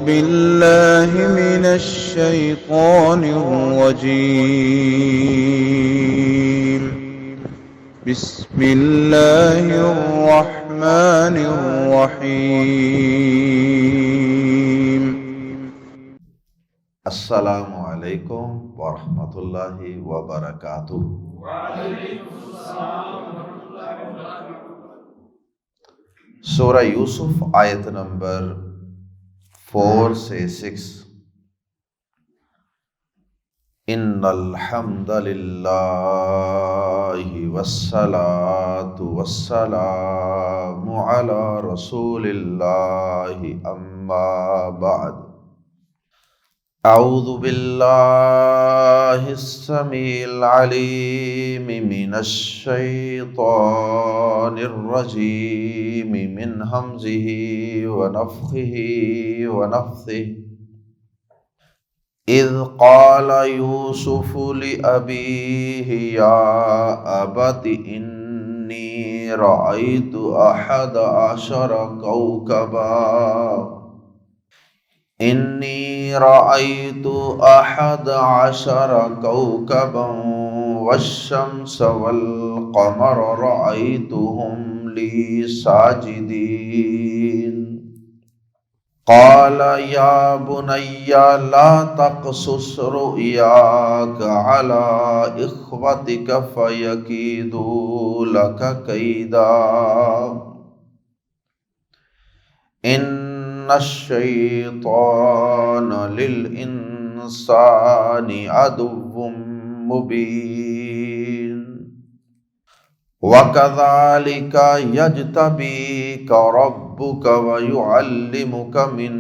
بالله من الشيطان الرجيم. بسم الله الرحمن الرحيم. السلام علیکم ورحمۃ اللہ وبرکاتہ۔ سورہ یوسف آیت نمبر 4 سے 6۔ ان الحمد للہ والصلاة والسلام علی رسول اللہ اما بعد۔ اعوذ باللہ السمیع العلیم من الشیطان الرجیم من ہمزہ ونفخہ ونفثہ۔ اذ قال یوسف لأبیہ یا ابت انی رأیت احد عشر کوکبا انی رأیت احد عشر کوکبا والشمس والقمر رأیتهم لی ساجدین۔ قال یا بنی لا تقصص رؤیاک علی اخوتک فیکیدوا لک کیدا ان الشیطان للانسان عدو مبین۔ وَكَذَلِكَ يَجْتَبِيكَ رَبُّكَ وَيُعَلِّمُكَ مِن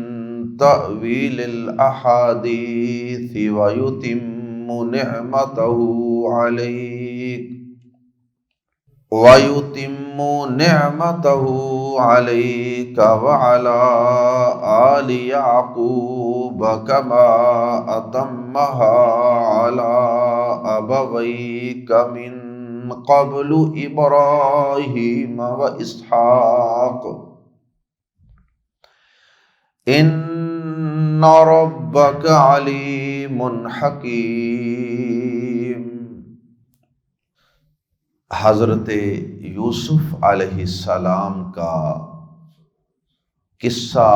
تَأْوِيلِ الْأَحَادِيثِ وَيُتِمُّ نِعْمَتَهُ عَلَيْكَ وَعَلَى آلِ يَعْقُوبَ كَمَا أَتَمَّهَا عَلَى أَبَوَيْكَ مِن قبل ابراہیم و اسحاق ان ربک علیم حکیم۔ حضرت یوسف علیہ السلام کا قصہ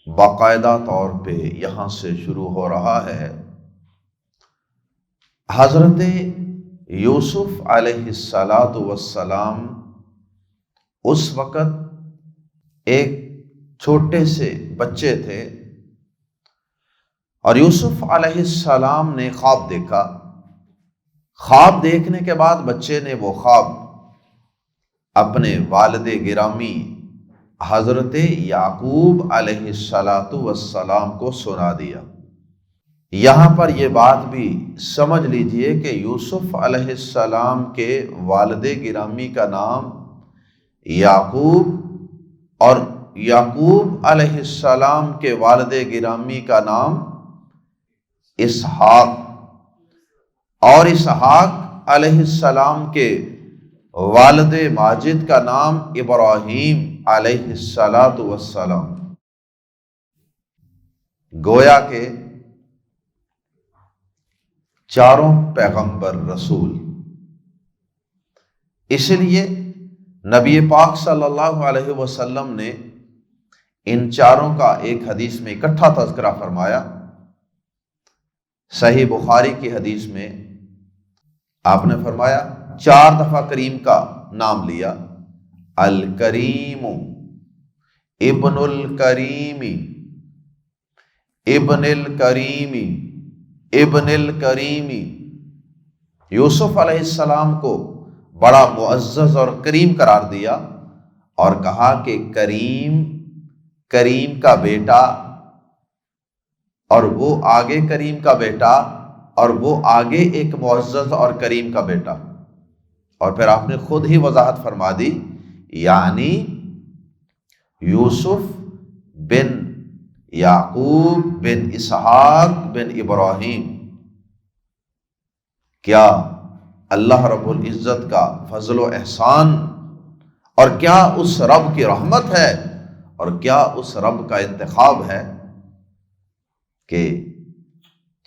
باقاعدہ طور پہ یہاں سے شروع ہو رہا ہے۔ حضرت یوسف علیہ السلام اس وقت ایک چھوٹے سے بچے تھے، اور یوسف علیہ السلام نے خواب دیکھا۔ خواب دیکھنے کے بعد بچے نے وہ خواب اپنے والد گرامی حضرت یعقوب علیہ السلام کو سنا دیا۔ یہاں پر یہ بات بھی سمجھ لیجئے کہ یوسف علیہ السلام کے والد گرامی کا نام یعقوب، اور یعقوب علیہ السلام کے والد گرامی کا نام اسحاق، اور اسحاق علیہ السلام کے والد ماجد کا نام ابراہیم علیہ السلام۔ گویا کہ چاروں پیغمبر رسول۔ اس لیے نبی پاک صلی اللہ علیہ وسلم نے ان چاروں کا ایک حدیث میں اکٹھا تذکرہ فرمایا۔ صحیح بخاری کی حدیث میں آپ نے فرمایا، 4 دفعہ کریم کا نام لیا، الکریم، ابن الکریم، ابن الکریم، ابن الکریمی۔ یوسف علیہ السلام کو بڑا معزز اور کریم قرار دیا، اور کہا کہ کریم، کریم کا بیٹا، اور وہ آگے کریم کا بیٹا، اور وہ آگے ایک معزز اور کریم کا بیٹا۔ اور پھر آپ نے خود ہی وضاحت فرما دی، یعنی یوسف بن یعقوب بن اسحاق بن ابراہیم۔ کیا اللہ رب العزت کا فضل و احسان، اور کیا اس رب کی رحمت ہے اور کیا اس رب کا انتخاب ہے کہ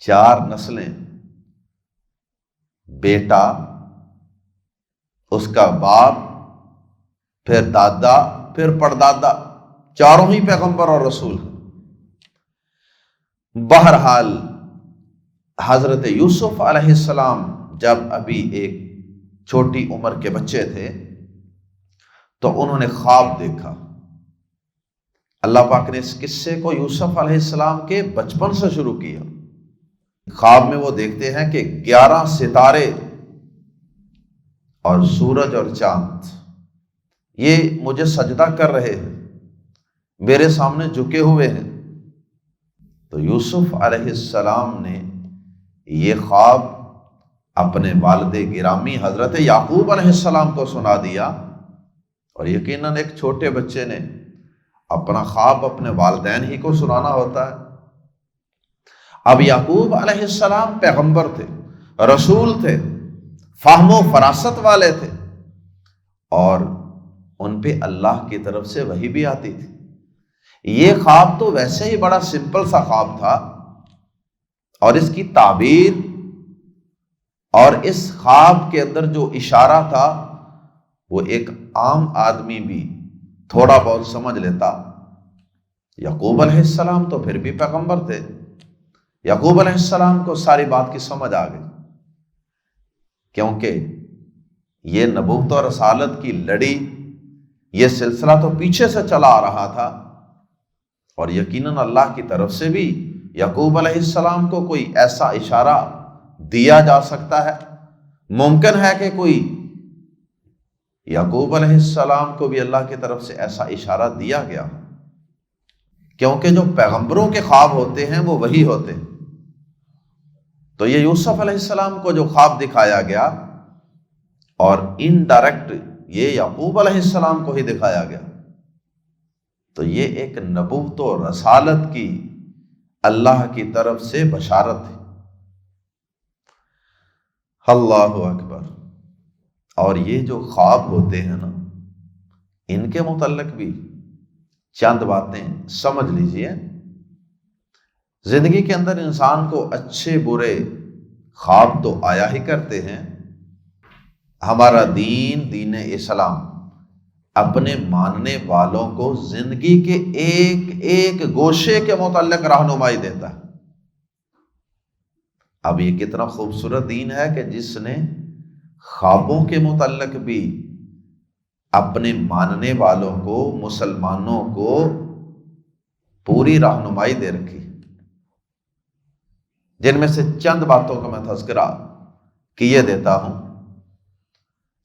4 نسلیں، بیٹا، اس کا باپ، پھر دادا، پھر پردادا، چاروں ہی پیغمبر اور رسول ہیں۔ بہرحال حضرت یوسف علیہ السلام جب ابھی ایک چھوٹی عمر کے بچے تھے تو انہوں نے خواب دیکھا۔ اللہ پاک نے اس قصے کو یوسف علیہ السلام کے بچپن سے شروع کیا۔ خواب میں وہ دیکھتے ہیں کہ 11 ستارے اور سورج اور چاند یہ مجھے سجدہ کر رہے ہیں، میرے سامنے جھکے ہوئے ہیں۔ تو یوسف علیہ السلام نے یہ خواب اپنے والد گرامی حضرت یعقوب علیہ السلام کو سنا دیا، اور یقیناً ایک چھوٹے بچے نے اپنا خواب اپنے والدین ہی کو سنانا ہوتا ہے۔ اب یعقوب علیہ السلام پیغمبر تھے، رسول تھے، فہم و فراست والے تھے، اور ان پہ اللہ کی طرف سے وحی بھی آتی تھی۔ یہ خواب تو ویسے ہی بڑا سمپل سا خواب تھا، اور اس کی تعبیر اور اس خواب کے اندر جو اشارہ تھا وہ ایک عام آدمی بھی تھوڑا بہت سمجھ لیتا۔ یعقوب علیہ السلام تو پھر بھی پیغمبر تھے، یعقوب علیہ السلام کو ساری بات کی سمجھ آ گئی، کیونکہ یہ نبوت اور رسالت کی لڑی، یہ سلسلہ تو پیچھے سے چلا آ رہا تھا، اور یقیناً اللہ کی طرف سے بھی یعقوب علیہ السلام کو کوئی ایسا اشارہ دیا جا سکتا ہے۔ ممکن ہے کہ کوئی یعقوب علیہ السلام کو بھی اللہ کی طرف سے ایسا اشارہ دیا گیا، کیونکہ جو پیغمبروں کے خواب ہوتے ہیں وہ وہی ہوتے ہیں۔ تو یہ یوسف علیہ السلام کو جو خواب دکھایا گیا، اور انڈائریکٹ یہ یعقوب علیہ السلام کو ہی دکھایا گیا، تو یہ ایک نبوت و رسالت کی اللہ کی طرف سے بشارت ہے۔ اللہ اکبر۔ اور یہ جو خواب ہوتے ہیں نا، ان کے متعلق بھی چند باتیں سمجھ لیجئے۔ زندگی کے اندر انسان کو اچھے برے خواب تو آیا ہی کرتے ہیں۔ ہمارا دین اسلام اپنے ماننے والوں کو زندگی کے ایک ایک گوشے کے متعلق رہنمائی دیتا ہے۔ اب یہ کتنا خوبصورت دین ہے کہ جس نے خوابوں کے متعلق بھی اپنے ماننے والوں کو، مسلمانوں کو پوری رہنمائی دے رکھی، جن میں سے چند باتوں کا میں تذکرہ کیے دیتا ہوں۔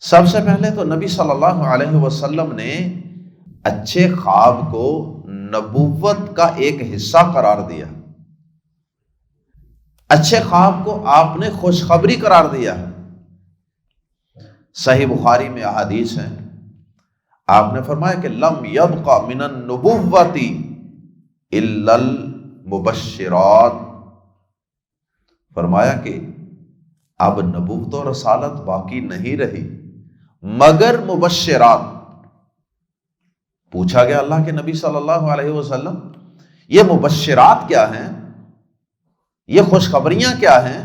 سب سے پہلے تو نبی صلی اللہ علیہ وسلم نے اچھے خواب کو نبوت کا ایک حصہ قرار دیا، اچھے خواب کو آپ نے خوشخبری قرار دیا ہے۔ صحیح بخاری میں احادیث ہیں، آپ نے فرمایا کہ لم یبق من النبوۃ الا المبشرات، فرمایا کہ اب نبوت و رسالت باقی نہیں رہی مگر مبشرات۔ پوچھا گیا اللہ کے نبی صلی اللہ علیہ وسلم، یہ مبشرات کیا ہیں، یہ خوشخبریاں کیا ہیں؟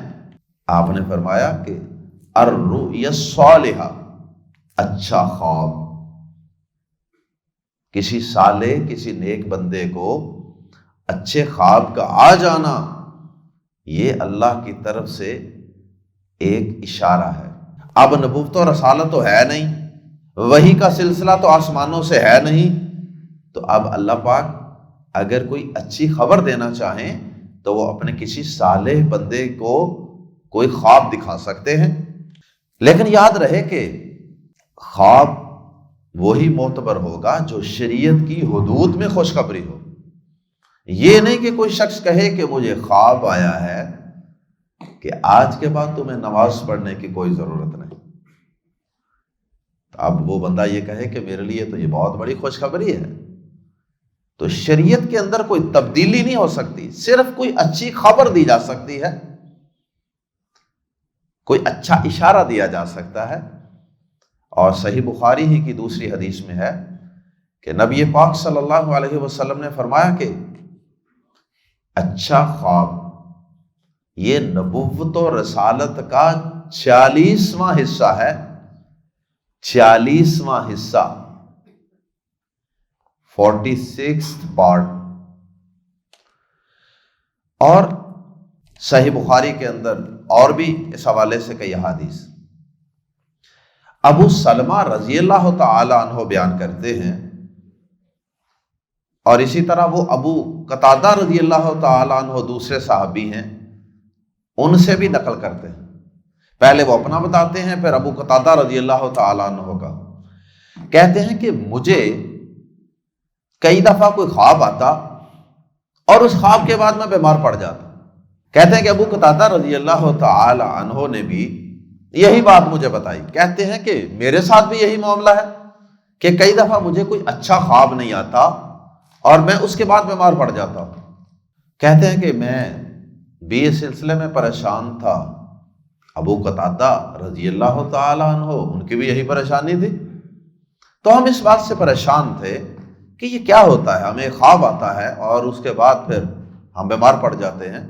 آپ نے فرمایا کہ الرؤیا الصالحہ، اچھا خواب۔ کسی صالح، کسی نیک بندے کو اچھے خواب کا آ جانا، یہ اللہ کی طرف سے ایک اشارہ ہے۔ اب نبوت و رسالت تو ہے نہیں، وحی کا سلسلہ تو آسمانوں سے ہے نہیں، تو اب اللہ پاک اگر کوئی اچھی خبر دینا چاہیں تو وہ اپنے کسی صالح بندے کو کوئی خواب دکھا سکتے ہیں۔ لیکن یاد رہے کہ خواب وہی معتبر ہوگا جو شریعت کی حدود میں خوشخبری ہو۔ یہ نہیں کہ کوئی شخص کہے کہ مجھے خواب آیا ہے کہ آج کے بعد تمہیں نماز پڑھنے کی کوئی ضرورت نہیں، اب وہ بندہ یہ کہے کہ میرے لیے تو یہ بہت بڑی خوشخبری ہے، تو شریعت کے اندر کوئی تبدیلی نہیں ہو سکتی، صرف کوئی اچھی خبر دی جا سکتی ہے، کوئی اچھا اشارہ دیا جا سکتا ہے۔ اور صحیح بخاری ہی کی دوسری حدیث میں ہے کہ نبی پاک صلی اللہ علیہ وسلم نے فرمایا کہ اچھا خواب یہ نبوت و رسالت کا 40واں حصہ ہے، 40واں حصہ، 46th پارٹ۔ اور صحیح بخاری کے اندر اور بھی اس حوالے سے کئی احادیث۔ ابو سلمہ رضی اللہ تعالی عنہ بیان کرتے ہیں، اور اسی طرح وہ ابو قتادہ رضی اللہ تعالی عنہ دوسرے صحابی ہیں، ان سے بھی نقل کرتے ہیں۔ پہلے وہ اپنا بتاتے ہیں، پھر ابو قتادہ رضی اللہ تعالی عنہ کا۔ کہتے ہیں کہ مجھے کئی دفعہ کوئی خواب آتا اور اس خواب کے بعد میں بیمار پڑ جاتا۔ کہتے ہیں کہ ابو قتادہ رضی اللہ تعالی عنہ نے بھی یہی بات مجھے بتائی۔ کہتے ہیں کہ میرے ساتھ بھی یہی معاملہ ہے کہ کئی دفعہ مجھے کوئی اچھا خواب نہیں آتا اور میں اس کے بعد بیمار پڑ جاتا ہوں۔ کہتے ہیں کہ میں بھی اس سلسلے میں پریشان تھا۔ ابو قتادہ رضی اللہ تعالی عنہ، ان کی بھی یہی پریشانی تھی۔ تو ہم اس بات سے پریشان تھے کہ یہ کیا ہوتا ہے، ہمیں خواب آتا ہے اور اس کے بعد پھر ہم بیمار پڑ جاتے ہیں۔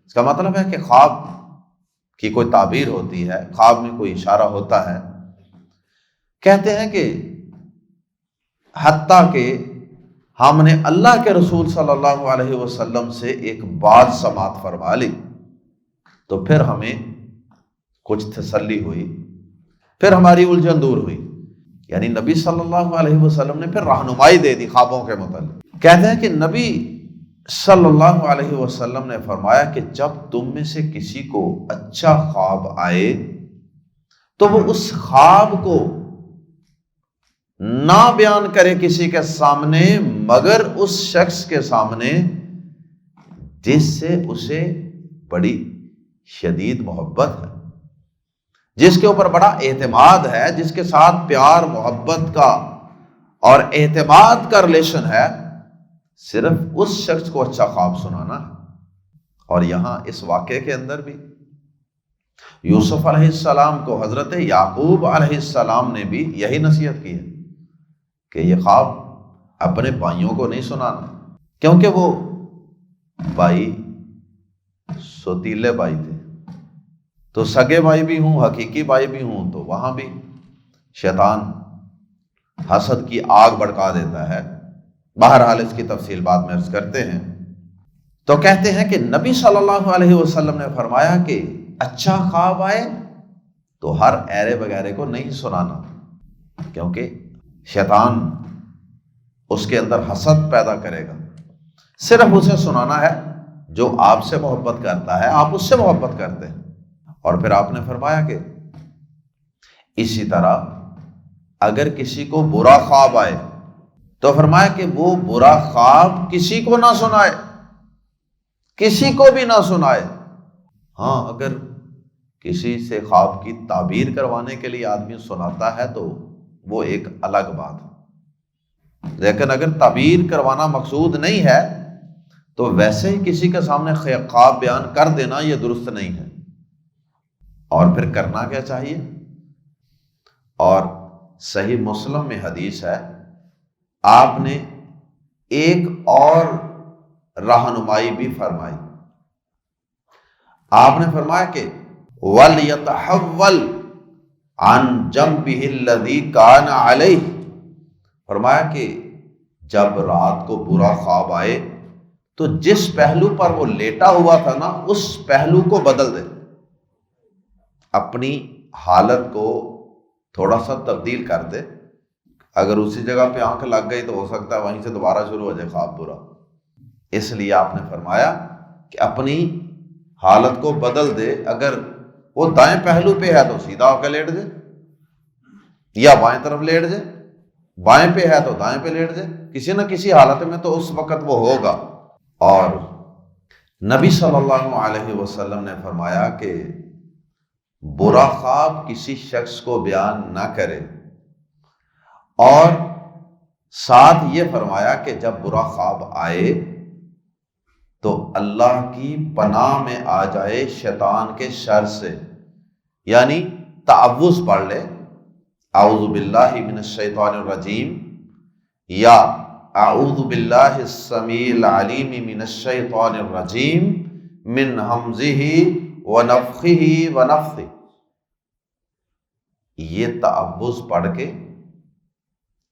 اس کا مطلب ہے کہ خواب کی کوئی تعبیر ہوتی ہے، خواب میں کوئی اشارہ ہوتا ہے۔ کہتے ہیں کہ حتیٰ کہ ہم نے اللہ کے رسول صلی اللہ علیہ وسلم سے ایک بات سماعت فرما لی تو پھر ہمیں کچھ تسلی ہوئی، پھر ہماری الجھن دور ہوئی۔ یعنی نبی صلی اللہ علیہ وسلم نے پھر رہنمائی دے دی خوابوں کے متعلق۔ کہتے ہیں کہ نبی صلی اللہ علیہ وسلم نے فرمایا کہ جب تم میں سے کسی کو اچھا خواب آئے تو وہ اس خواب کو نہ بیان کرے کسی کے سامنے مگر اس شخص کے سامنے جس سے اسے بڑی شدید محبت ہے، جس کے اوپر بڑا اعتماد ہے، جس کے ساتھ پیار محبت کا اور اعتماد کا ریلیشن ہے، صرف اس شخص کو اچھا خواب سنانا ہے۔ اور یہاں اس واقعے کے اندر بھی یوسف علیہ السلام کو حضرت یعقوب علیہ السلام نے بھی یہی نصیحت کی ہے کہ یہ خواب اپنے بھائیوں کو نہیں سنانا، کیونکہ وہ بھائی سوتیلے بھائی تھے، تو سگے بھائی بھی ہوں، حقیقی بھائی بھی ہوں، تو وہاں بھی شیطان حسد کی آگ بھڑکا دیتا ہے۔ بہرحال اس کی تفصیل بعد میں عرض کرتے ہیں۔ تو کہتے ہیں کہ نبی صلی اللہ علیہ وسلم نے فرمایا کہ اچھا خواب آئے تو ہر ایرے وغیرہ کو نہیں سنانا، کیونکہ شیطان اس کے اندر حسد پیدا کرے گا۔ صرف اسے سنانا ہے جو آپ سے محبت کرتا ہے، آپ اس سے محبت کرتے ہیں۔ اور پھر آپ نے فرمایا کہ اسی طرح اگر کسی کو برا خواب آئے تو فرمایا کہ وہ برا خواب کسی کو نہ سنائے، کسی کو بھی نہ سنائے۔ ہاں، اگر کسی سے خواب کی تعبیر کروانے کے لیے آدمی سناتا ہے تو وہ ایک الگ بات ہے، لیکن اگر تعبیر کروانا مقصود نہیں ہے تو ویسے ہی کسی کے سامنے خواب بیان کر دینا یہ درست نہیں ہے۔ اور پھر کرنا کیا چاہیے؟ اور صحیح مسلم میں حدیث ہے، آپ نے ایک اور رہنمائی بھی فرمائی۔ آپ نے فرمایا کہ وَلْيَتَحَوَّلْ عَنْ جَنْبِهِ الَّذِي كَانَ عَلَيْهِ، فرمایا کہ جب رات کو برا خواب آئے تو جس پہلو پر وہ لیٹا ہوا تھا نا، اس پہلو کو بدل دے، اپنی حالت کو تھوڑا سا تبدیل کر دے۔ اگر اسی جگہ پہ آنکھ لگ گئی تو ہو سکتا ہے وہیں سے دوبارہ شروع ہو جائے خواب برا۔ اس لیے آپ نے فرمایا کہ اپنی حالت کو بدل دے۔ اگر وہ دائیں پہلو پہ ہے تو سیدھا ہو کے لیٹ جائے، یا بائیں طرف لیٹ جائے، بائیں پہ ہے تو دائیں پہ لیٹ جائے، کسی نہ کسی حالت میں تو اس وقت وہ ہوگا۔ اور نبی صلی اللہ علیہ وسلم نے فرمایا کہ برا خواب کسی شخص کو بیان نہ کرے، اور ساتھ یہ فرمایا کہ جب برا خواب آئے تو اللہ کی پناہ میں آ جائے شیطان کے شر سے، یعنی تعوذ پڑھ لے، اعوذ باللہ من الشیطان الرجیم، یا اعوذ باللہ السمیع العلیم من الشیطان الرجیم من ہمزہ ونفخہ ونفثہ، یہ تعوذ پڑھ کے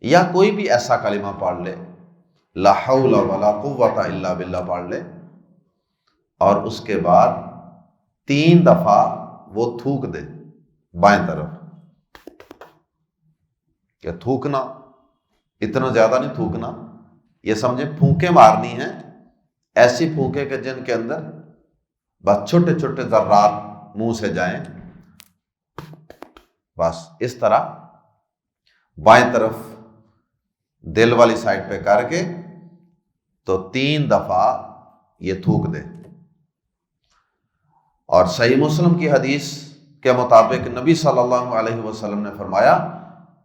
یا کوئی بھی ایسا کلمہ پڑھ لے، لا حول ولا قوت الا باللہ پڑھ لے، اور اس کے بعد 3 دفعہ وہ تھوک دے بائیں طرف۔ کہ تھوکنا اتنا زیادہ نہیں تھوکنا، یہ سمجھیں پھونکیں مارنی ہیں، ایسی پھونکیں کہ جن کے اندر بس چھوٹے چھوٹے ذرات منہ سے جائیں، بس اس طرح بائیں طرف دل والی سائڈ پہ کر کے تو 3 دفعہ یہ تھوک دے۔ اور صحیح مسلم کی حدیث کے مطابق نبی صلی اللہ علیہ وسلم نے فرمایا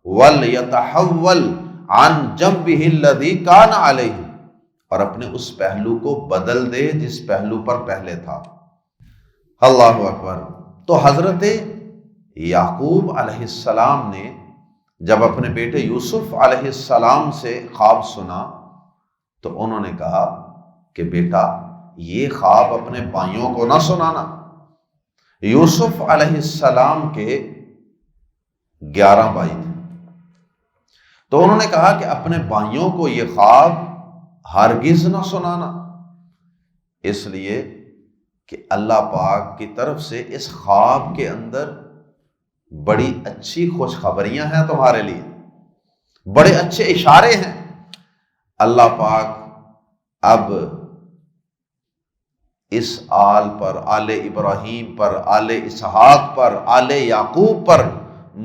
وَلْيَتَحَوَّلْ عَنْ جَنْبِهِ الَّذِي كَانَ عَلَيْهِ، اور اپنے اس پہلو کو بدل دے جس پہلو پر پہلے تھا۔ اللہ اکبر۔ تو حضرت یعقوب علیہ السلام نے جب اپنے بیٹے یوسف علیہ السلام سے خواب سنا تو انہوں نے کہا کہ بیٹا یہ خواب اپنے بھائیوں کو نہ سنانا۔ یوسف علیہ السلام کے 11 بھائی تھے، تو انہوں نے کہا کہ اپنے بھائیوں کو یہ خواب ہرگز نہ سنانا، اس لیے کہ اللہ پاک کی طرف سے اس خواب کے اندر بڑی اچھی خوشخبریاں ہیں تمہارے لیے، بڑے اچھے اشارے ہیں۔ اللہ پاک اب اس آل پر، آل ابراہیم پر، آل اسحاق پر، آل یعقوب پر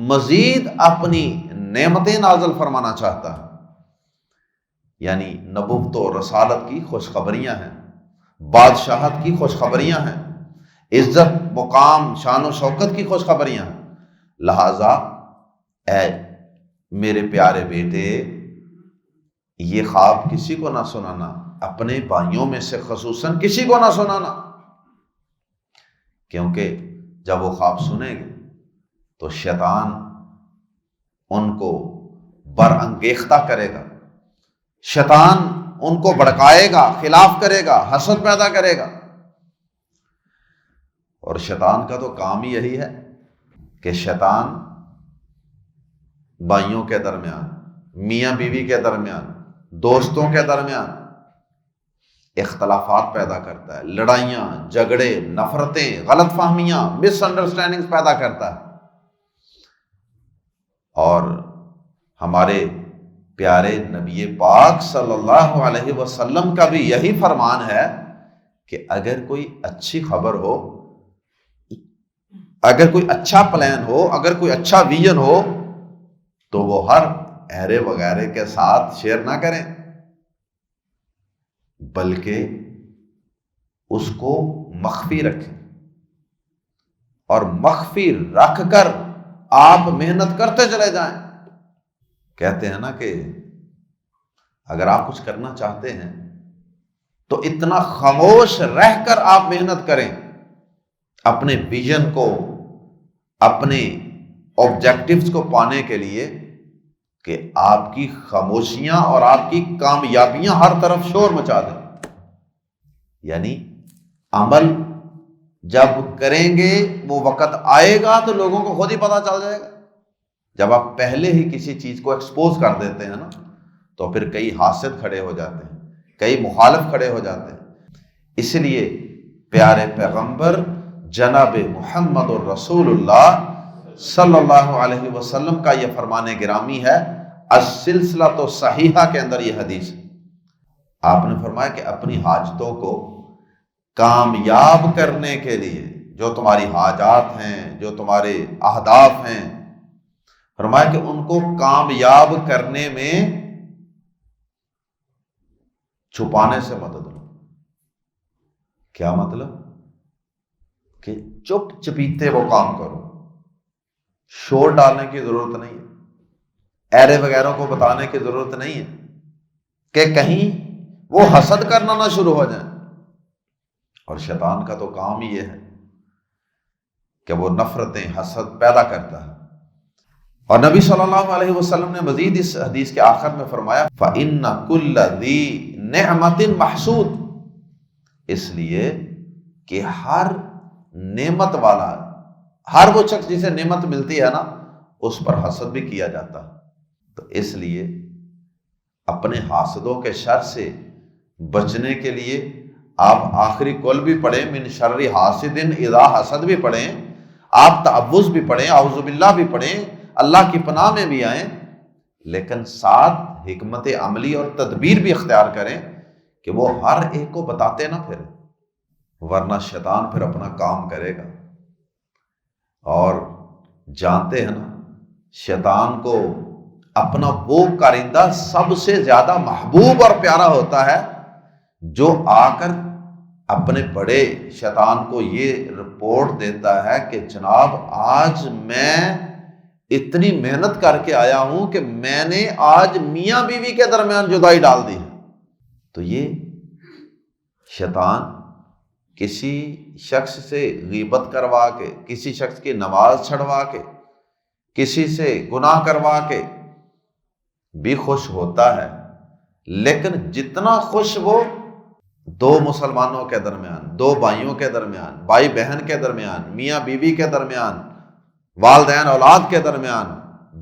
مزید اپنی نعمتیں نازل فرمانا چاہتا ہے، یعنی نبوت و رسالت کی خوشخبریاں ہیں، بادشاہت کی خوشخبریاں ہیں، عزت مقام شان و شوکت کی خوشخبریاں ہیں۔ لہذا اے میرے پیارے بیٹے یہ خواب کسی کو نہ سنانا، اپنے بھائیوں میں سے خصوصاً کسی کو نہ سنانا، کیونکہ جب وہ خواب سنیں گے تو شیطان ان کو برانگیختہ کرے گا، شیطان ان کو بھڑکائے گا، خلاف کرے گا، حسد پیدا کرے گا، اور شیطان کا تو کام ہی یہی ہے کہ شیطان بھائیوں کے درمیان، میاں بیوی کے درمیان، دوستوں کے درمیان اختلافات پیدا کرتا ہے، لڑائیاں، جھگڑے، نفرتیں، غلط فہمیاں، مس انڈرسٹینڈنگز پیدا کرتا ہے۔ اور ہمارے پیارے نبی پاک صلی اللہ علیہ وسلم کا بھی یہی فرمان ہے کہ اگر کوئی اچھی خبر ہو، اگر کوئی اچھا پلان ہو، اگر کوئی اچھا ویژن ہو تو وہ ہر اہرے وغیرہ کے ساتھ شیئر نہ کریں، بلکہ اس کو مخفی رکھیں، اور مخفی رکھ کر آپ محنت کرتے چلے جائیں۔ کہتے ہیں نا کہ اگر آپ کچھ کرنا چاہتے ہیں تو اتنا خاموش رہ کر آپ محنت کریں اپنے ویژن کو، اپنے آبجیکٹیوز کو پانے کے لیے، کہ آپ کی خاموشیاں اور آپ کی کامیابیاں ہر طرف شور مچا دیں۔ یعنی عمل جب کریں گے وہ وقت آئے گا تو لوگوں کو خود ہی پتہ چل جائے گا۔ جب آپ پہلے ہی کسی چیز کو ایکسپوز کر دیتے ہیں نا تو پھر کئی حاسد کھڑے ہو جاتے ہیں، کئی مخالف کھڑے ہو جاتے ہیں۔ اس لیے پیارے پیغمبر جناب محمد الرسول اللہ صلی اللہ علیہ وسلم کا یہ فرمان گرامی ہے، السلسلۃ الصحیحہ کے اندر یہ حدیث، آپ نے فرمایا کہ اپنی حاجتوں کو کامیاب کرنے کے لیے، جو تمہاری حاجات ہیں، جو تمہارے اہداف ہیں، فرمایا کہ ان کو کامیاب کرنے میں چھپانے سے مدد لو۔ کیا مطلب؟ کہ چپ چپیتے وہ کام کرو، شور ڈالنے کی ضرورت نہیں ہے، ایرے وغیرہ کو بتانے کی ضرورت نہیں ہے کہ کہیں وہ حسد کرنا نہ شروع ہو جائیں۔ اور شیطان کا تو کام ہی یہ ہے کہ وہ نفرتیں، حسد پیدا کرتا ہے۔ اور نبی صلی اللہ علیہ وسلم نے مزید اس حدیث کے آخر میں فرمایا فَإِنَّ كُلَّ ذِي نِعْمَةٍ مَحْسُودٌ، اس لیے کہ ہر نعمت والا، ہر وہ شخص جسے نعمت ملتی ہے نا، اس پر حسد بھی کیا جاتا ہے۔ تو اس لیے اپنے حاسدوں کے شر سے بچنے کے لیے آپ آخری کل بھی پڑھیں، من شر حاسد اذا حسد بھی پڑھیں، آپ تعوذ بھی پڑھیں، اعوذ باللہ بھی پڑھیں، اللہ کی پناہ میں بھی آئیں، لیکن ساتھ حکمت عملی اور تدبیر بھی اختیار کریں کہ وہ ہر ایک کو بتاتے نہ پھریں، ورنہ شیطان پھر اپنا کام کرے گا۔ اور جانتے ہیں نا، شیطان کو اپنا وہ کارندہ سب سے زیادہ محبوب اور پیارا ہوتا ہے جو آ کر اپنے بڑے شیطان کو یہ رپورٹ دیتا ہے کہ جناب آج میں اتنی محنت کر کے آیا ہوں کہ میں نے آج میاں بیوی کے درمیان جدائی ڈال دی ہے۔ تو یہ شیطان کسی شخص سے غیبت کروا کے، کسی شخص کی نماز چھڑوا کے، کسی سے گناہ کروا کے بھی خوش ہوتا ہے، لیکن جتنا خوش وہ دو مسلمانوں کے درمیان، دو بھائیوں کے درمیان، بھائی بہن کے درمیان، میاں بیوی کے درمیان، والدین اولاد کے درمیان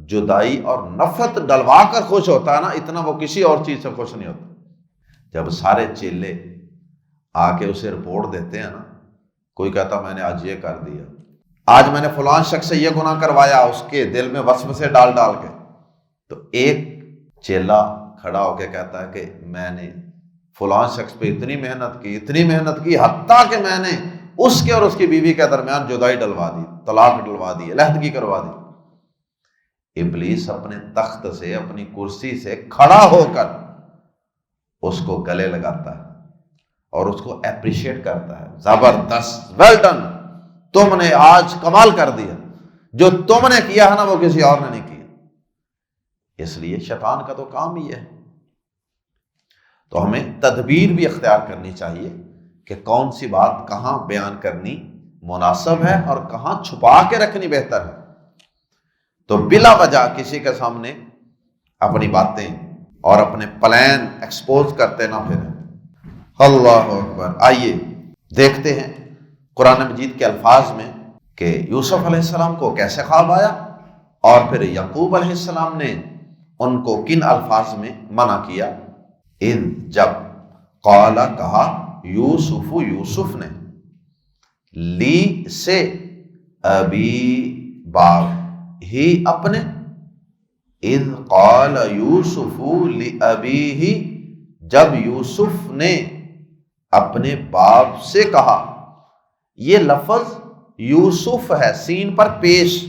جدائی اور نفرت ڈلوا کر خوش ہوتا ہے نا، اتنا وہ کسی اور چیز سے خوش نہیں ہوتا۔ جب سارے چیلے آ کے اسے رپورٹ دیتے ہیں نا، کوئی کہتا میں نے آج یہ کر دیا، آج میں نے فلان شخص سے یہ گناہ کروایا، اس کے دل میں وسوسے ڈال ڈال کے، تو ایک چیلا کھڑا ہو کے کہتا ہے کہ میں نے فلان شخص پہ اتنی محنت کی حتیٰ کہ میں نے اس کے اور اس کی بیوی کے درمیان جدائی ڈلوا دی، طلاق ڈلوا دی، علیحدگی کروا دی۔ ابلیس اپنے تخت سے، اپنی کرسی سے کھڑا ہو کر اس کو گلے لگاتا ہے اور اس کو اپریشیٹ کرتا ہے، زبردست، ویل ڈن، تم نے آج کمال کر دیا، جو تم نے کیا ہے نا وہ کسی اور نے نہیں کیا۔ اس لیے شیطان کا تو کام ہی ہے۔ تو ہمیں تدبیر بھی اختیار کرنی چاہیے کہ کون سی بات کہاں بیان کرنی مناسب ہے اور کہاں چھپا کے رکھنی بہتر ہے۔ تو بلا وجہ کسی کے سامنے اپنی باتیں اور اپنے پلان ایکسپوز کرتے نہ پھریں۔ اللہ اکبر۔ آئیے دیکھتے ہیں قرآن مجید کے الفاظ میں کہ یوسف علیہ السلام کو کیسے خواب آیا، اور پھر یعقوب علیہ السلام نے ان کو کن الفاظ میں منع کیا۔ اذ، جب، قال، کہا، یوسف نے، لی، سے، ابی، باپ، ہی، اپنے، اذ قال یوسف لابیہ، جب یوسف نے اپنے باپ سے کہا۔ یہ لفظ یوسف ہے، سین پر پیش،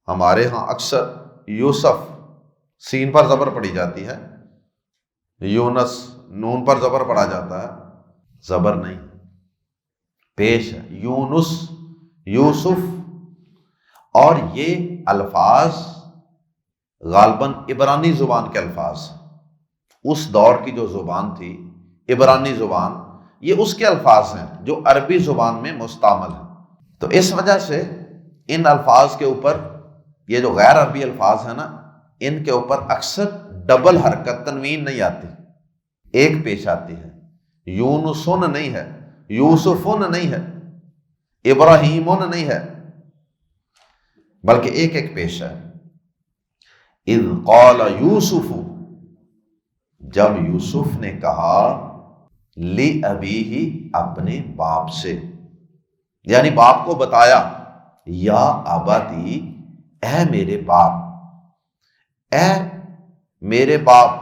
ہمارے ہاں اکثر یوسف سین پر زبر پڑی جاتی ہے، یونس نون پر زبر پڑا جاتا ہے، زبر نہیں، پیش ہے، یونس، یوسف۔ اور یہ الفاظ غالباً عبرانی زبان کے الفاظ، اس دور کی جو زبان تھی عبرانی زبان، یہ اس کے الفاظ ہیں جو عربی زبان میں مستعمل ہیں۔ تو اس وجہ سے ان الفاظ کے اوپر، یہ جو غیر عربی الفاظ ہیں نا، ان کے اوپر اکثر ڈبل حرکت، تنوین نہیں آتی، ایک پیش آتی ہے۔ یونسن نہیں ہے، یوسفن نہیں ہے، ابراہیمن نہیں ہے، بلکہ ایک ایک پیش ہے۔ اذ قال یوسف، جب یوسف نے کہا، لابیہ، اپنے باپ سے، یعنی باپ کو بتایا، یا اباتی، اے میرے باپ، اے میرے باپ۔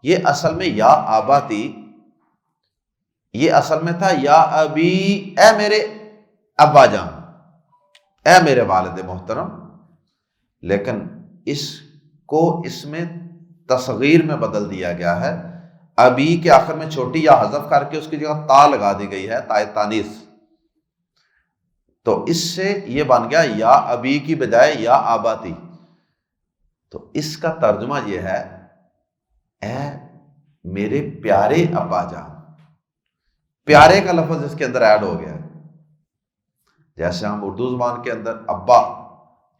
یہ اصل میں یا آباتی، یہ اصل میں تھا یا ابی، اے میرے ابا جان، اے میرے والد محترم، لیکن اس کو اس میں تصغیر میں بدل دیا گیا ہے، ابی کے آخر میں چھوٹی یا حذف کر کے اس کی جگہ تا لگا دی گئی ہے، تائے تانیث، تو اس سے یہ بن گیا یا ابی کی بجائے یا آباتی۔ تو اس کا ترجمہ یہ ہے، اے میرے پیارے ابا جان۔ پیارے کا لفظ اس کے اندر ایڈ ہو گیا ہے، جیسے ہم اردو زبان کے اندر ابا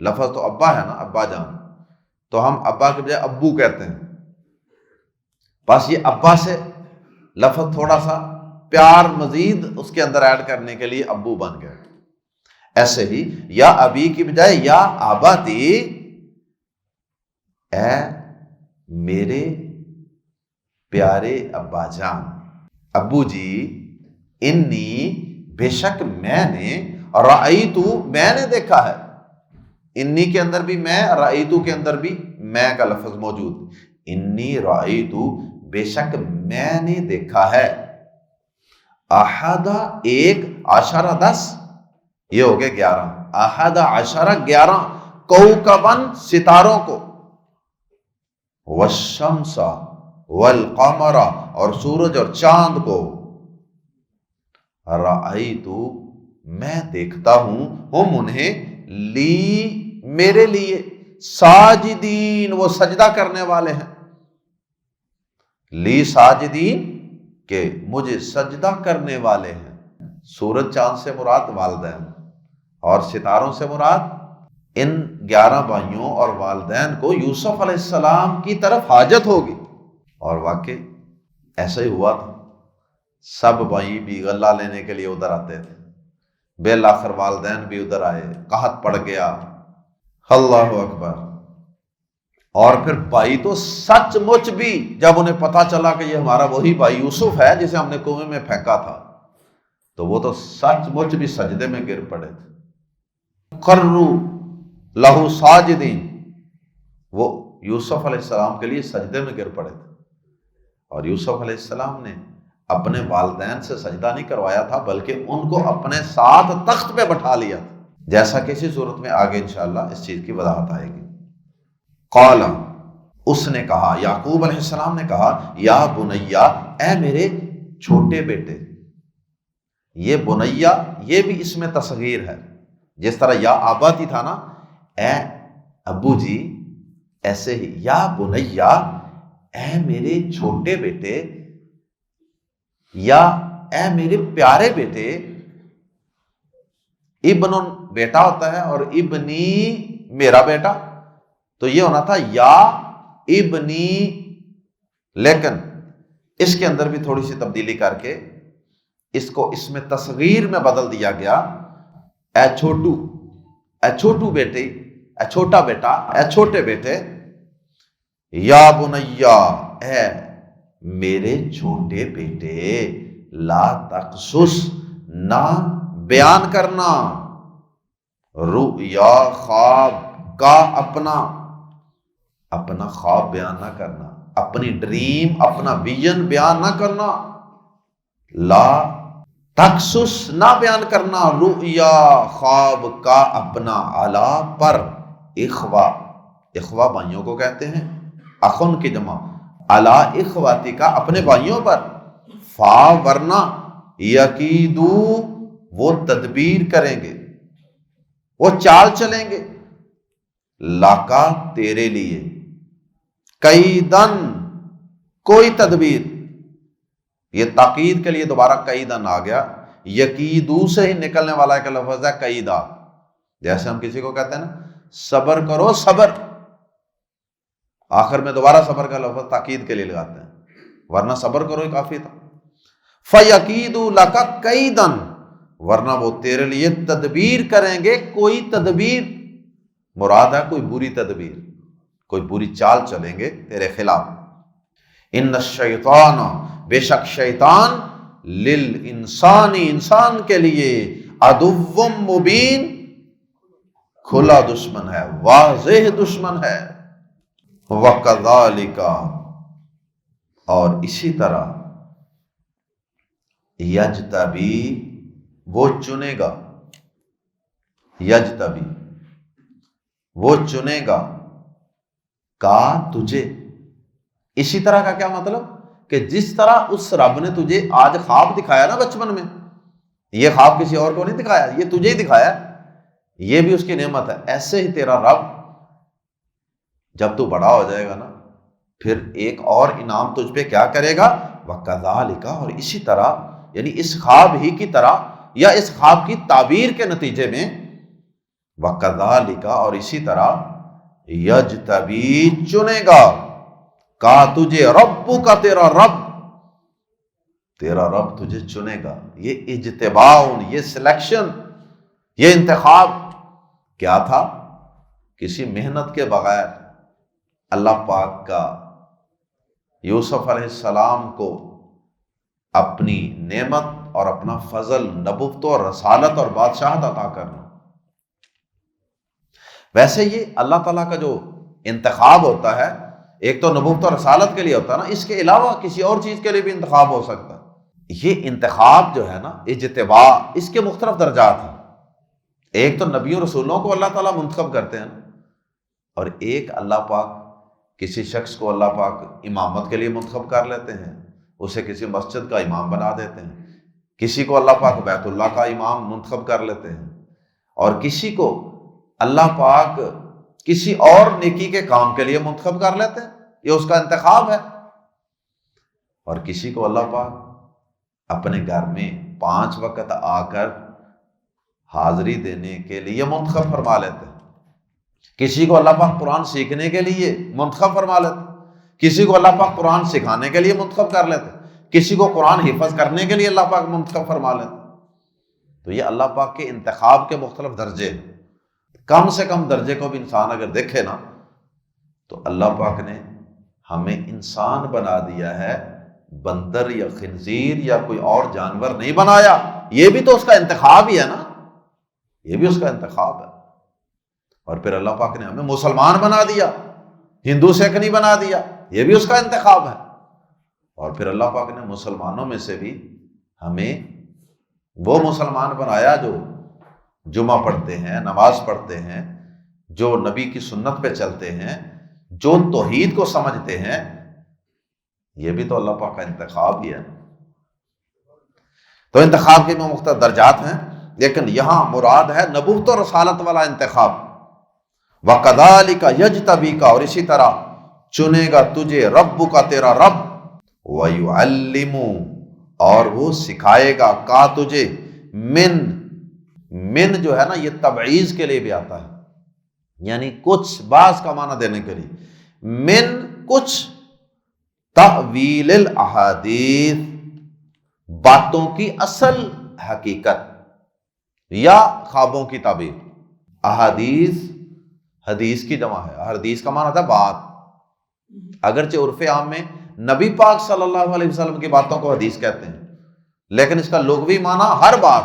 لفظ تو ابا ہے نا، ابا جان، تو ہم ابا کے بجائے ابو کہتے ہیں، بس یہ ابا سے لفظ تھوڑا سا پیار مزید اس کے اندر ایڈ کرنے کے لیے ابو بن گیا۔ ایسے ہی یا ابی کی بجائے یا آباتی، اے میرے پیارے ابا جان، ابو جی، انی بے شک میں نے، رأیتو میں نے دیکھا ہے، انی کے اندر بھی میں، رأیتو کے اندر بھی میں کا لفظ موجود، انی رأیتو بے شک میں نے دیکھا ہے، احد ایک، عشرہ 10، یہ ہو گئے 11، احد عشرہ 11، کوکبن ستاروں کو، والشمس والقمر اور سورج اور چاند کو، رأیتو میں دیکھتا ہوں، ہم انہیں، لی میرے لیے، ساجدین وہ سجدہ کرنے والے ہیں، لی ساجدین کہ مجھے سجدہ کرنے والے ہیں۔ سورج چاند سے مراد والدین اور ستاروں سے مراد ان 11 بھائیوں اور والدین کو یوسف علیہ السلام کی طرف حاجت ہوگی، اور واقعی ایسا ہی ہوا تھا، سب بھائی بھی غلہ لینے کے لیے ادھر آتے تھے، بالآخر والدین بھی ادھر آئے، قحط پڑ گیا، اللہ اکبر، اور پھر بھائی تو سچ مچ بھی جب انہیں پتا چلا کہ یہ ہمارا وہی بھائی یوسف ہے جسے ہم نے کنویں میں پھینکا تھا، تو وہ تو سچ مچ بھی سجدے میں گر پڑے تھے، خروا لہو ساجدین، وہ یوسف علیہ السلام کے لیے سجدے میں گر پڑے تھے، اور یوسف علیہ السلام نے اپنے والدین سے سجدہ نہیں کروایا تھا بلکہ ان کو اپنے ساتھ تخت پہ بٹھا لیا تھا، جیسا کہ اسی صورت میں آگے انشاءاللہ اس چیز کی وضاحت آئے گی۔ قال، اس نے کہا، یعقوب علیہ السلام نے کہا، یا بنیا، اے میرے چھوٹے بیٹے، یہ بنیا یہ بھی اس میں تصغیر ہے، جس طرح یا آباتی تھا نا، اے ابو جی، ایسے ہی یا بنیا، اے میرے چھوٹے بیٹے، یا اے میرے پیارے بیٹے، ابن بیٹا ہوتا ہے اور ابنی میرا بیٹا، تو یہ ہونا تھا یا ابنی، لیکن اس کے اندر بھی تھوڑی سی تبدیلی کر کے اس کو اس میں تصغیر میں بدل دیا گیا، اے چھوٹو، اے چھوٹو بیٹے، اے چھوٹا بیٹا، اے چھوٹے بیٹے، یا بنیا، اے میرے چھوٹے بیٹے، لا تقصص نہ بیان کرنا، رؤیا خواب کا، اپنا خواب بیان نہ کرنا، اپنی ڈریم، اپنا ویژن بیان نہ کرنا، لا تقصص نہ بیان کرنا، رؤیا خواب کا، اپنا، علی پر، اخوا بھائیوں کو کہتے ہیں، اخن کی جمع، علی اخواتی کا، اپنے بھائیوں پر، فا ورنہ، یقیدو وہ تدبیر کریں گے، وہ چال چلیں گے، لاکا تیرے لیے، کیدن کوئی تدبیر، یہ تاکید کے لیے دوبارہ کیدن آ گیا، یقیدو سے ہی نکلنے والا ایک لفظ ہے کیدا، جیسے ہم کسی کو کہتے ہیں نا صبر کرو صبر، آخر میں دوبارہ صبر کا لفظ تاکید کے لیے لگاتے ہیں، ورنہ صبر کرو ہی کافی تھا، فَيَكِيدُ لَكَ كَيْدًا، ورنہ وہ تیرے لیے تدبیر کریں گے، کوئی تدبیر، مراد ہے کوئی بری تدبیر، کوئی بری چال چلیں گے تیرے خلاف، ان الشیطان، بے شک شیطان، للانسان، انسان کے لیے، عدو مبین، کھلا دشمن ہے، واضح دشمن ہے، وَكَذَلِكَ، اور اسی طرح، یجتبی وہ چنے گا، یجتبی وہ چنے گا، کا تجھے، اسی طرح کا کیا مطلب کہ جس طرح اس رب نے تجھے آج خواب دکھایا نا بچپن میں، یہ خواب کسی اور کو نہیں دکھایا، یہ تجھے ہی دکھایا، یہ بھی اس کی نعمت ہے، ایسے ہی تیرا رب جب تو بڑا ہو جائے گا نا پھر ایک اور انعام تجھ پہ کیا کرے گا، وَكَذَلِكَ، اور اسی طرح، یعنی اس خواب ہی کی طرح یا اس خواب کی تعبیر کے نتیجے میں، وَكَذَلِكَ اور اسی طرح یجتبی چنے گا کا تجھے ربک تیرا رب تجھے چنے گا. یہ اجتباء، یہ سلیکشن، یہ انتخاب کیا تھا؟ کسی محنت کے بغیر اللہ پاک کا یوسف علیہ السلام کو اپنی نعمت اور اپنا فضل، نبوت اور رسالت اور بادشاہت عطا کرنا. ویسے یہ اللہ تعالیٰ کا جو انتخاب ہوتا ہے، ایک تو نبوت اور رسالت کے لیے ہوتا ہے نا، اس کے علاوہ کسی اور چیز کے لیے بھی انتخاب ہو سکتا ہے. یہ انتخاب جو ہے نا، اجتباء، اس کے مختلف درجات ہیں. ایک تو نبیوں رسولوں کو اللہ تعالیٰ منتخب کرتے ہیں، اور ایک اللہ پاک کسی شخص کو اللہ پاک امامت کے لیے منتخب کر لیتے ہیں، اسے کسی مسجد کا امام بنا دیتے ہیں. کسی کو اللہ پاک بیت اللہ کا امام منتخب کر لیتے ہیں، اور کسی کو اللہ پاک کسی اور نیکی کے کام کے لیے منتخب کر لیتے ہیں. یہ اس کا انتخاب ہے. اور کسی کو اللہ پاک اپنے گھر میں 5 وقت آ کر حاضری دینے کے لیے منتخب فرما لیتے ہیں. کسی کو اللہ پاک قرآن سیکھنے کے لیے منتخب فرما لیتے ہیں. کسی کو اللہ پاک قرآن سکھانے کے لیے منتخب کر لیتے ہیں. کسی کو قرآن حفظ کرنے کے لیے اللہ پاک منتخب فرما لیتے ہیں. تو یہ اللہ پاک کے انتخاب کے مختلف درجے ہیں. کم سے کم درجے کو بھی انسان اگر دیکھے نا، تو اللہ پاک نے ہمیں انسان بنا دیا ہے، بندر یا خنزیر یا کوئی اور جانور نہیں بنایا. یہ بھی تو اس کا انتخاب ہی ہے نا، یہ بھی اس کا انتخاب ہے. اور پھر اللہ پاک نے ہمیں مسلمان بنا دیا، ہندو سکھ نہیں بنا دیا، یہ بھی اس کا انتخاب ہے. اور پھر اللہ پاک نے مسلمانوں میں سے بھی ہمیں وہ مسلمان بنایا جو جمعہ پڑھتے ہیں، نماز پڑھتے ہیں، جو نبی کی سنت پہ چلتے ہیں، جو توحید کو سمجھتے ہیں. یہ بھی تو اللہ پاک کا انتخاب ہی ہے. تو انتخاب کے میں مختلف درجات ہیں، لیکن یہاں مراد ہے نبوت و رسالت والا انتخاب. وَكَذَلِكَ يَجْتَبِيكَ اور اسی طرح چنے گا تجھے ربک تیرا رب. وَيُعَلِّمُ اور وہ سکھائے گا کا تجھے من جو ہے نا، یہ تبعیض کے لیے بھی آتا ہے، یعنی کچھ، بعض کا معنی دینے کے لیے. من کچھ، تأویل الاحادیث باتوں کی اصل حقیقت یا خوابوں کی تعبیر. احادیث حدیث کی جمع ہے. حدیث کا معنی تھا بات. اگرچہ عرف عام میں نبی پاک صلی اللہ علیہ وسلم کی باتوں کو حدیث کہتے ہیں، لیکن اس کا لغوی معنی ہر بات،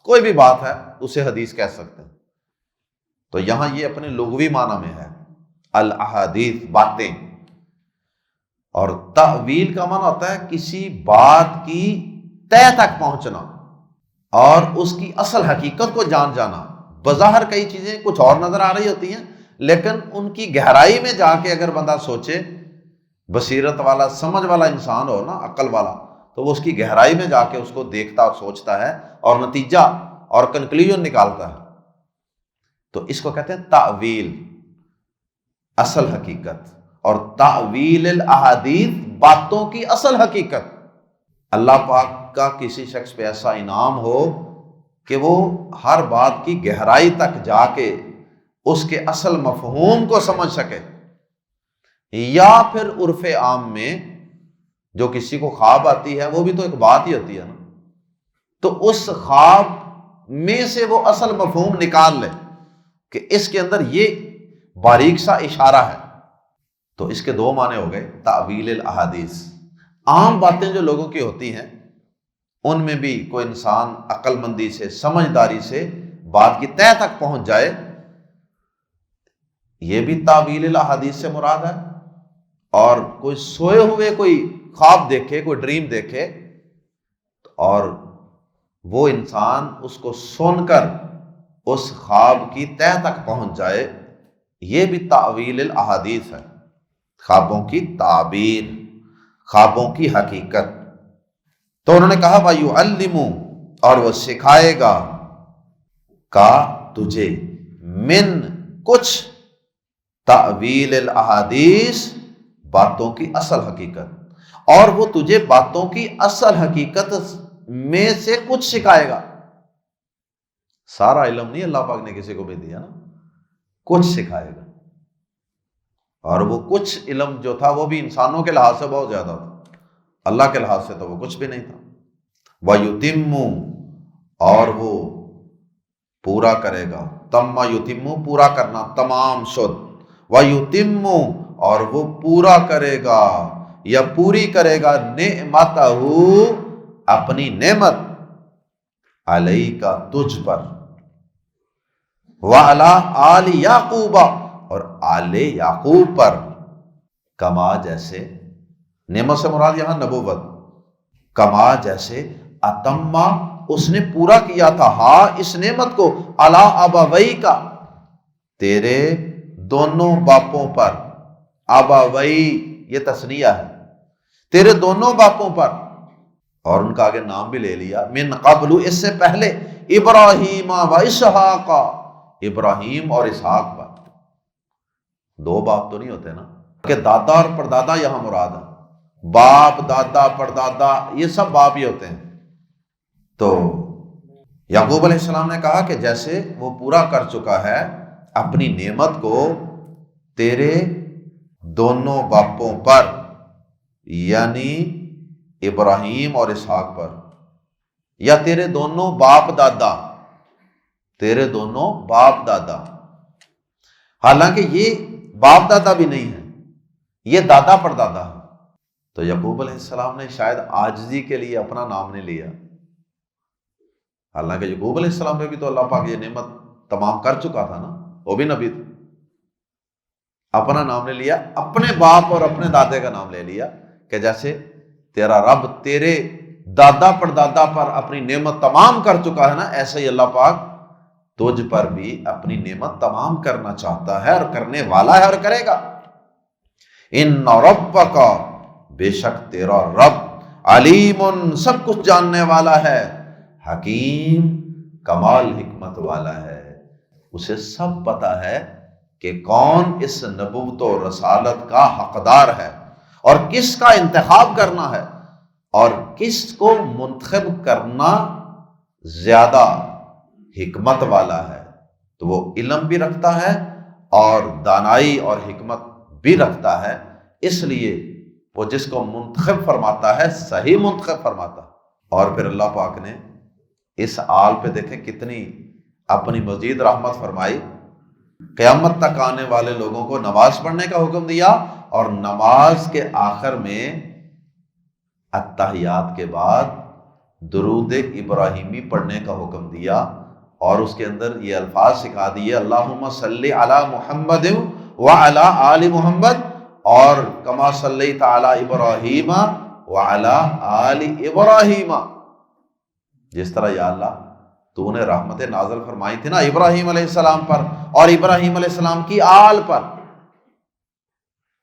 کوئی بھی بات ہے اسے حدیث کہہ سکتے ہیں. تو یہاں یہ اپنے لغوی معنی میں ہے الاحادیث، باتیں. اور تأویل کا معنی ہوتا ہے کسی بات کی تہ تک پہنچنا اور اس کی اصل حقیقت کو جان جانا. بظاہر کئی چیزیں کچھ اور نظر آ رہی ہوتی ہیں، لیکن ان کی گہرائی میں جا کے اگر بندہ سوچے، بصیرت والا، سمجھ والا انسان ہو نا، عقل والا، تو وہ اس کی گہرائی میں جا کے اس کو دیکھتا اور سوچتا ہے اور نتیجہ اور کنکلیوژن نکالتا ہے. تو اس کو کہتے ہیں تأویل، اصل حقیقت. اور تأویل الاحادیث باتوں کی اصل حقیقت. اللہ پاک کا کسی شخص پہ ایسا انعام ہو کہ وہ ہر بات کی گہرائی تک جا کے اس کے اصل مفہوم کو سمجھ سکے. یا پھر عرف عام میں جو کسی کو خواب آتی ہے، وہ بھی تو ایک بات ہی ہوتی ہے نا، تو اس خواب میں سے وہ اصل مفہوم نکال لے کہ اس کے اندر یہ باریک سا اشارہ ہے. تو اس کے 2 معنی ہو گئے تأویل الاحادیث. عام باتیں جو لوگوں کی ہوتی ہیں، ان میں بھی کوئی انسان عقل مندی سے، سمجھداری سے بات کی تہ تک پہنچ جائے، یہ بھی تأویل الاحادیث سے مراد ہے. اور کوئی سوئے ہوئے کوئی خواب دیکھے، کوئی ڈریم دیکھے، اور وہ انسان اس کو سن کر اس خواب کی تہ تک پہنچ جائے، یہ بھی تأویل الاحادیث ہے. خوابوں کی تعبیر، خوابوں کی حقیقت. تو انہوں نے کہا وَيُعَلِّمُ اور وہ سکھائے گا کا تجھے من کچھ تأویل الاحادیث باتوں کی اصل حقیقت. اور وہ تجھے باتوں کی اصل حقیقت میں سے کچھ سکھائے گا. سارا علم نہیں اللہ پاک نے کسی کو بھی دیا نا. کچھ سکھائے گا، اور وہ کچھ علم جو تھا وہ بھی انسانوں کے لحاظ سے بہت زیادہ تھا، اللہ کے لحاظ سے تو وہ کچھ بھی نہیں تھا۔ وَيُتِمُّ، اور وہ پورا کرے گا، تم یتم پورا کرنا، تمام شد، وَيُتِمُّ، اور وہ پورا کرے گا یا پوری کرے گا، نعمتہ، اپنی نعمت، علیک، تجھ پر، وَعَلَىٰ آلِ یعقوب، اور آل یعقوب پر، کما، جیسے، نعمت سے مراد یہاں نبوت، کما، جیسے، اتما، اس نے پورا کیا تھا، ہاں اس نعمت کو، علی ابویک، تیرے دونوں باپوں پر، ابوی یہ تثنیہ ہے، تیرے دونوں باپوں پر، اور ان کا آگے نام بھی لے لیا، من قبل، اس سے پہلے، ابراہیم و اسحاق، ابراہیم اور اسحاق پر، دو باپ تو نہیں ہوتے نا کہ دادا اور پردادا یہاں مراد ہے، باپ، دادا، پردادا یہ سب باپ ہی ہوتے ہیں۔ تو یعقوب علیہ السلام نے کہا کہ جیسے وہ پورا کر چکا ہے اپنی نعمت کو تیرے دونوں باپوں پر، یعنی ابراہیم اور اسحاق پر، یا تیرے دونوں باپ دادا، تیرے دونوں باپ دادا، حالانکہ یہ باپ دادا بھی نہیں ہے، یہ دادا پر دادا ہے۔ تو یعقوب علیہ السلام نے شاید عاجزی کے لیے اپنا نام نہیں لیا، حالانکہ یعقوب علیہ السلام پہ بھی تو اللہ پاک یہ نعمت تمام کر چکا تھا نا، وہ بھی نبی تھے، اپنا نام نے لیا، اپنے باپ اور اپنے دادے کا نام لے لیا، کہ جیسے تیرا رب تیرے دادا پر دادا پر اپنی نعمت تمام کر چکا ہے نا، ایسے ہی اللہ پاک تجھ پر بھی اپنی نعمت تمام کرنا چاہتا ہے، اور کرنے والا ہے اور کرے گا۔ ان ربک، بے شک تیرا رب، علیم، سب کچھ جاننے والا ہے، حکیم، کمال حکمت والا ہے، اسے سب پتا ہے کہ کون اس نبوت و رسالت کا حقدار ہے، اور کس کا انتخاب کرنا ہے، اور کس کو منتخب کرنا زیادہ حکمت والا ہے۔ تو وہ علم بھی رکھتا ہے اور دانائی اور حکمت بھی رکھتا ہے، اس لیے وہ جس کو منتخب فرماتا ہے صحیح منتخب فرماتا ہے۔ اور پھر اللہ پاک نے اس آل پہ دیکھیں کتنی اپنی مزید رحمت فرمائی، قیامت تک آنے والے لوگوں کو نماز پڑھنے کا حکم دیا، اور نماز کے آخر میں اتحیات کے بعد درود ابراہیمی پڑھنے کا حکم دیا، اور اس کے اندر یہ الفاظ سکھا دیے، اللہم صلی علی محمد وعلی آل محمد، اور کما صلیت علی ابراہیم وعلی آل ابراہیم، جس طرح یا اللہ تو نے رحمت نازل فرمائی تھی نا ابراہیم علیہ السلام پر اور ابراہیم علیہ السلام کی آل پر،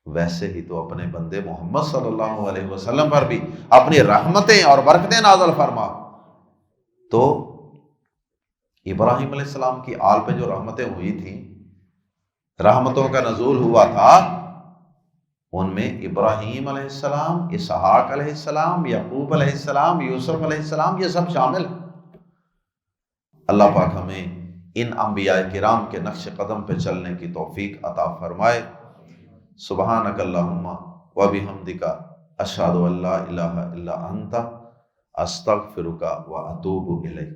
ویسے ہی تو اپنے بندے محمد صلی اللہ علیہ وسلم پر بھی اپنی رحمتیں اور برکتیں نازل فرما۔ تو ابراہیم علیہ السلام کی آل پہ جو رحمتیں ہوئی تھیں، رحمتوں کا نزول ہوا تھا، ان میں ابراہیم علیہ السلام، اسحاق علیہ السلام، یعقوب علیہ السلام، یوسف علیہ السلام، یہ سب شامل ہیں۔ اللہ پاک ہمیں ان انبیاء کرام کے نقش قدم پہ چلنے کی توفیق عطا فرمائے۔ سبحانک اللہم و بحمدک، اشہد ان لا الہ الا انت، استغفرک و اتوب الیک۔